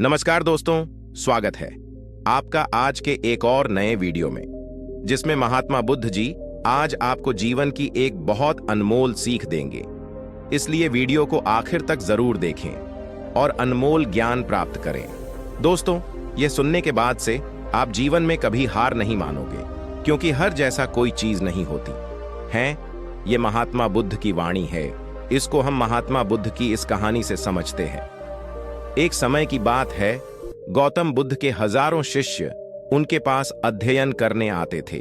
नमस्कार दोस्तों, स्वागत है आपका आज के एक और नए वीडियो में, जिसमें महात्मा बुद्ध जी आज आपको जीवन की एक बहुत अनमोल सीख देंगे। इसलिए वीडियो को आखिर तक जरूर देखें और अनमोल ज्ञान प्राप्त करें। दोस्तों, यह सुनने के बाद से आप जीवन में कभी हार नहीं मानोगे, क्योंकि हर जैसा कोई चीज नहीं होती है। ये महात्मा बुद्ध की वाणी है। इसको हम महात्मा बुद्ध की इस कहानी से समझते हैं। एक समय की बात है, गौतम बुद्ध के हजारों शिष्य उनके पास अध्ययन करने आते थे।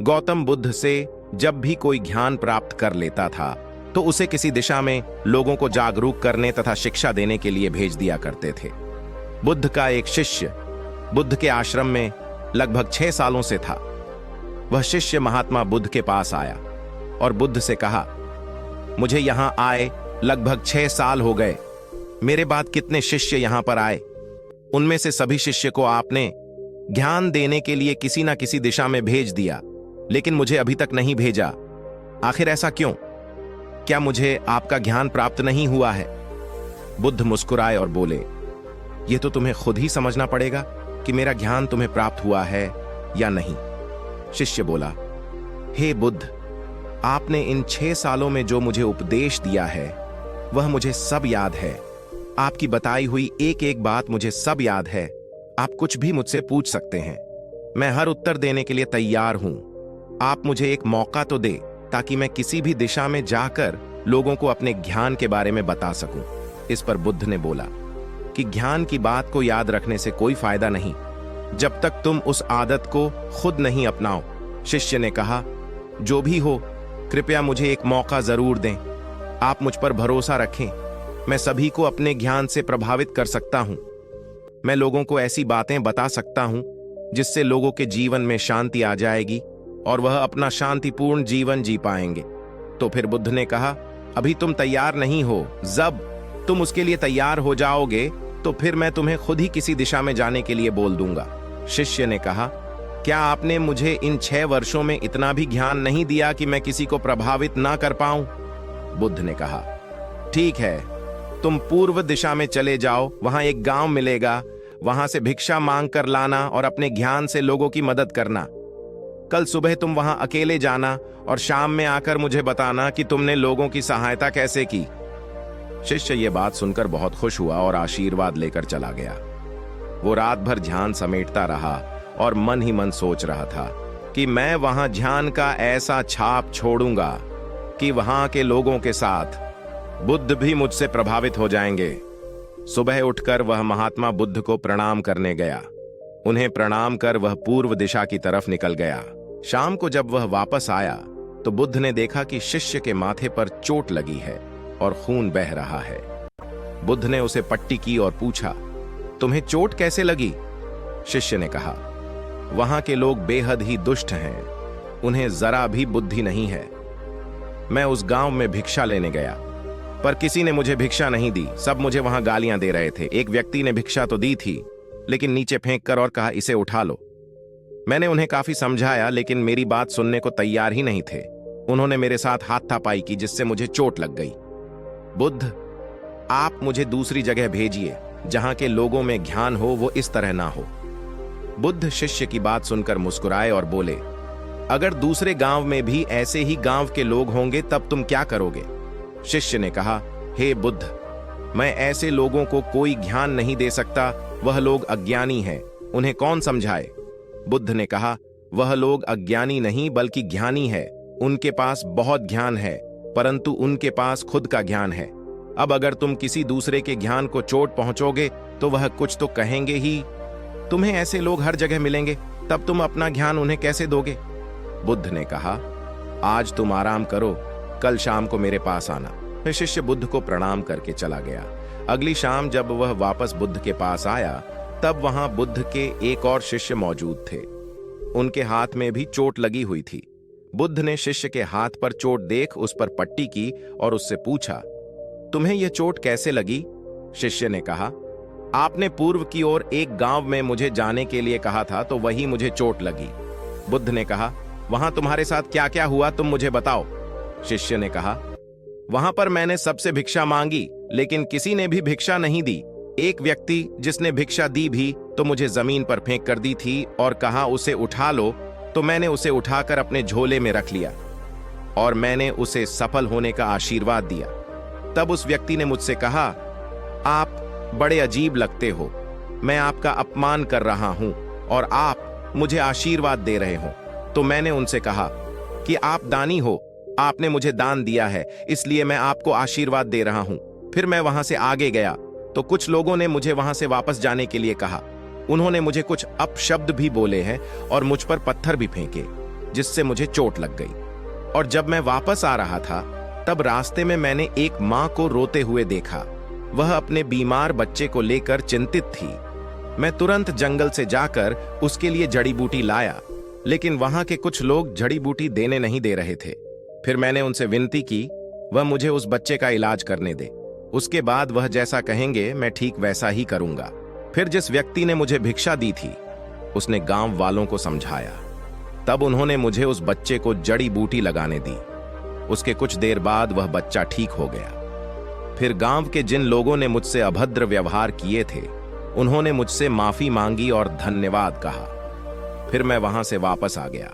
गौतम बुद्ध से जब भी कोई ज्ञान प्राप्त कर लेता था तो उसे किसी दिशा में लोगों को जागरूक करने तथा शिक्षा देने के लिए भेज दिया करते थे। बुद्ध का एक शिष्य बुद्ध के आश्रम में लगभग 6 सालों से था। वह शिष्य महात्मा बुद्ध के पास आया और बुद्ध से कहा, मुझे यहां आए लगभग 6 साल हो गए। मेरे बाद कितने शिष्य यहां पर आए, उनमें से सभी शिष्य को आपने ज्ञान देने के लिए किसी ना किसी दिशा में भेज दिया, लेकिन मुझे अभी तक नहीं भेजा। आखिर ऐसा क्यों? क्या मुझे आपका ज्ञान प्राप्त नहीं हुआ है? बुद्ध मुस्कुराए और बोले, यह तो तुम्हें खुद ही समझना पड़ेगा कि मेरा ज्ञान तुम्हें प्राप्त हुआ है या नहीं। शिष्य बोला, हे बुद्ध, आपने इन 6 सालों में जो मुझे उपदेश दिया है वह मुझे सब याद है। आपकी बताई हुई एक एक बात मुझे सब याद है। आप कुछ भी मुझसे पूछ सकते हैं, मैं हर उत्तर देने के लिए तैयार हूं। आप मुझे एक मौका तो दे ताकि मैं किसी भी दिशा में जाकर लोगों को अपने ज्ञान के बारे में बता सकूं। इस पर बुद्ध ने बोला कि ज्ञान की बात को याद रखने से कोई फायदा नहीं जब तक तुम उस आदत को खुद नहीं अपनाओ। शिष्य ने कहा, जो भी हो, कृपया मुझे एक मौका जरूर दें। आप मुझ पर भरोसा रखें। मैं सभी को अपने ज्ञान से प्रभावित कर सकता हूं। मैं लोगों को ऐसी बातें बता सकता हूं जिससे लोगों के जीवन में शांति आ जाएगी और वह अपना शांतिपूर्ण जीवन जी पाएंगे। तो फिर बुद्ध ने कहा, अभी तुम तैयार नहीं हो। जब तुम उसके लिए तैयार हो जाओगे तो फिर मैं तुम्हें खुद ही किसी दिशा में जाने के लिए बोल दूंगा। शिष्य ने कहा, क्या आपने मुझे इन 6 वर्षों में इतना भी ज्ञान नहीं दिया कि मैं किसी को प्रभावित ना कर पाऊं? बुद्ध ने कहा, ठीक है, तुम पूर्व दिशा में चले जाओ। वहां एक गांव मिलेगा, वहां से भिक्षा मांग कर लाना और अपने ज्ञान से लोगों की मदद करना। कल सुबह तुम वहां अकेले जाना और शाम में आकर मुझे बताना कि तुमने लोगों की सहायता कैसे की। शिष्य ये बात सुनकर बहुत खुश हुआ और आशीर्वाद लेकर चला गया। वो रात भर ध्यान समेटता रहा और मन ही मन सोच रहा था कि मैं वहां ध्यान का ऐसा छाप छोड़ूंगा कि वहां के लोगों के साथ बुद्ध भी मुझसे प्रभावित हो जाएंगे। सुबह उठकर वह महात्मा बुद्ध को प्रणाम करने गया। उन्हें प्रणाम कर वह पूर्व दिशा की तरफ निकल गया। शाम को जब वह वापस आया तो बुद्ध ने देखा कि शिष्य के माथे पर चोट लगी है और खून बह रहा है। बुद्ध ने उसे पट्टी की और पूछा, तुम्हें चोट कैसे लगी? शिष्य ने कहा, वहां के लोग बेहद ही दुष्ट हैं, उन्हें जरा भी बुद्धि नहीं है। मैं उस गांव में भिक्षा लेने गया, पर किसी ने मुझे भिक्षा नहीं दी। सब मुझे वहां गालियां दे रहे थे। एक व्यक्ति ने भिक्षा तो दी थी, लेकिन नीचे फेंक कर और कहा, इसे उठा लो। मैंने उन्हें काफी समझाया, लेकिन मेरी बात सुनने को तैयार ही नहीं थे। उन्होंने मेरे साथ हाथापाई की, जिससे मुझे चोट लग गई। बुद्ध, आप मुझे दूसरी जगह भेजिए जहां के लोगों में ज्ञान हो, वो इस तरह ना हो। बुद्ध शिष्य की बात सुनकर मुस्कुराए और बोले, अगर दूसरे गांव में भी ऐसे ही गांव के लोग होंगे तब तुम क्या करोगे? शिष्य ने कहा, हे बुद्ध, मैं ऐसे लोगों को कोई ज्ञान नहीं दे सकता। वह लोग अज्ञानी हैं, उन्हें कौन समझाए? बुद्ध ने कहा, वह लोग अज्ञानी नहीं बल्कि ज्ञानी है। उनके पास बहुत ज्ञान है, परंतु उनके पास खुद का ज्ञान है। अब अगर तुम किसी दूसरे के ज्ञान को चोट पहुंचोगे तो वह कुछ तो कहेंगे ही। तुम्हें ऐसे लोग हर जगह मिलेंगे, तब तुम अपना ज्ञान उन्हें कैसे दोगे? बुद्ध ने कहा, आज तुम आराम करो, कल शाम को मेरे पास आना। फिर शिष्य बुद्ध को प्रणाम करके चला गया। अगली शाम जब वह वापस बुद्ध के पास आया तब वहां बुद्ध के एक और शिष्य मौजूद थे। उनके हाथ में भी चोट लगी हुई थी। बुद्ध ने शिष्य के हाथ पर चोट देख उस पर पट्टी की और उससे पूछा, तुम्हें यह चोट कैसे लगी? शिष्य ने कहा, आपने पूर्व की ओर एक गांव में मुझे जाने के लिए कहा था, तो वही मुझे चोट लगी। बुद्ध ने कहा, वहां तुम्हारे साथ क्या क्या हुआ, तुम मुझे बताओ। शिष्य ने कहा, वहां पर मैंने सबसे भिक्षा मांगी, लेकिन किसी ने भी भिक्षा नहीं दी। एक व्यक्ति जिसने भिक्षा दी भी तो मुझे जमीन पर फेंक कर दी थी और कहा उसे उठा लो, तो मैंने उसे उठाकर अपने झोले में रख लिया और मैंने उसे सफल होने का आशीर्वाद दिया। तब उस व्यक्ति ने मुझसे कहा, आप बड़े अजीब लगते हो, मैं आपका अपमान कर रहा हूं और आप मुझे आशीर्वाद दे रहे हो। तो मैंने उनसे कहा कि आप दानी हो, आपने मुझे दान दिया है, इसलिए मैं आपको आशीर्वाद दे रहा हूं। फिर मैं वहां से आगे गया तो कुछ लोगों ने मुझे वहां से वापस जाने के लिए कहा। उन्होंने मुझे कुछ अपशब्द भी बोले हैं और मुझ पर पत्थर भी फेंके, जिससे मुझे चोट लग गई। और जब मैं वापस आ रहा था तब रास्ते में मैंने एक मां को रोते हुए देखा। वह अपने बीमार बच्चे को लेकर चिंतित थी। मैं तुरंत जंगल से जाकर उसके लिए जड़ी बूटी लाया, लेकिन वहां के कुछ लोग जड़ी बूटी देने नहीं दे रहे थे। फिर मैंने उनसे विनती की वह मुझे उस बच्चे का इलाज करने दे। उसके बाद वह जैसा कहेंगे मैं ठीक वैसा ही करूंगा। फिर जिस व्यक्ति ने मुझे भिक्षा दी थी उसने गांव वालों को समझाया। तब उन्होंने मुझे उस बच्चे को जड़ी बूटी लगाने दी। उसके कुछ देर बाद वह बच्चा ठीक हो गया। फिर गांव के जिन लोगों ने मुझसे अभद्र व्यवहार किए थे उन्होंने मुझसे माफी मांगी और धन्यवाद कहा। फिर मैं वहां से वापस आ गया।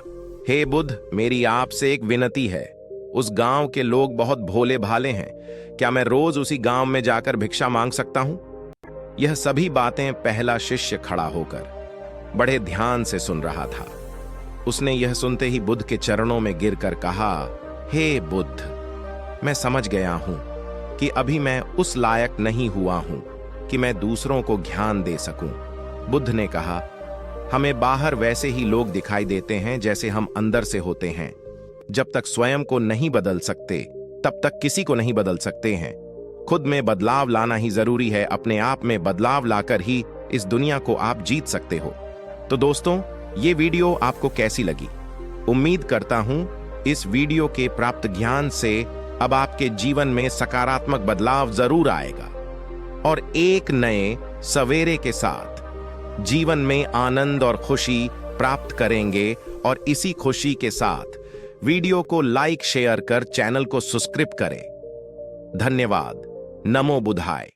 हे बुद्ध, मेरी आपसे एक विनती है। उस गांव के लोग बहुत भोले भाले हैं, क्या मैं रोज उसी गांव में जाकर भिक्षा मांग सकता हूं? यह सभी बातें पहला शिष्य खड़ा होकर बड़े ध्यान से सुन रहा था। उसने यह सुनते ही बुद्ध के चरणों में गिरकर कहा, हे बुद्ध, मैं समझ गया हूं कि अभी मैं उस लायक नहीं हुआ हूं कि मैं दूसरों को ज्ञान दे सकूं। बुद्ध ने कहा, हमें बाहर वैसे ही लोग दिखाई देते हैं जैसे हम अंदर से होते हैं। जब तक स्वयं को नहीं बदल सकते तब तक किसी को नहीं बदल सकते हैं। खुद में बदलाव लाना ही जरूरी है। अपने आप में बदलाव लाकर ही इस दुनिया को आप जीत सकते हो। तो दोस्तों, ये वीडियो आपको कैसी लगी? उम्मीद करता हूं इस वीडियो के प्राप्त ज्ञान से अब आपके जीवन में सकारात्मक बदलाव जरूर आएगा और एक नए सवेरे के साथ जीवन में आनंद और खुशी प्राप्त करेंगे। और इसी खुशी के साथ वीडियो को लाइक शेयर कर चैनल को सब्सक्राइब करें। धन्यवाद। नमो बुद्धाय।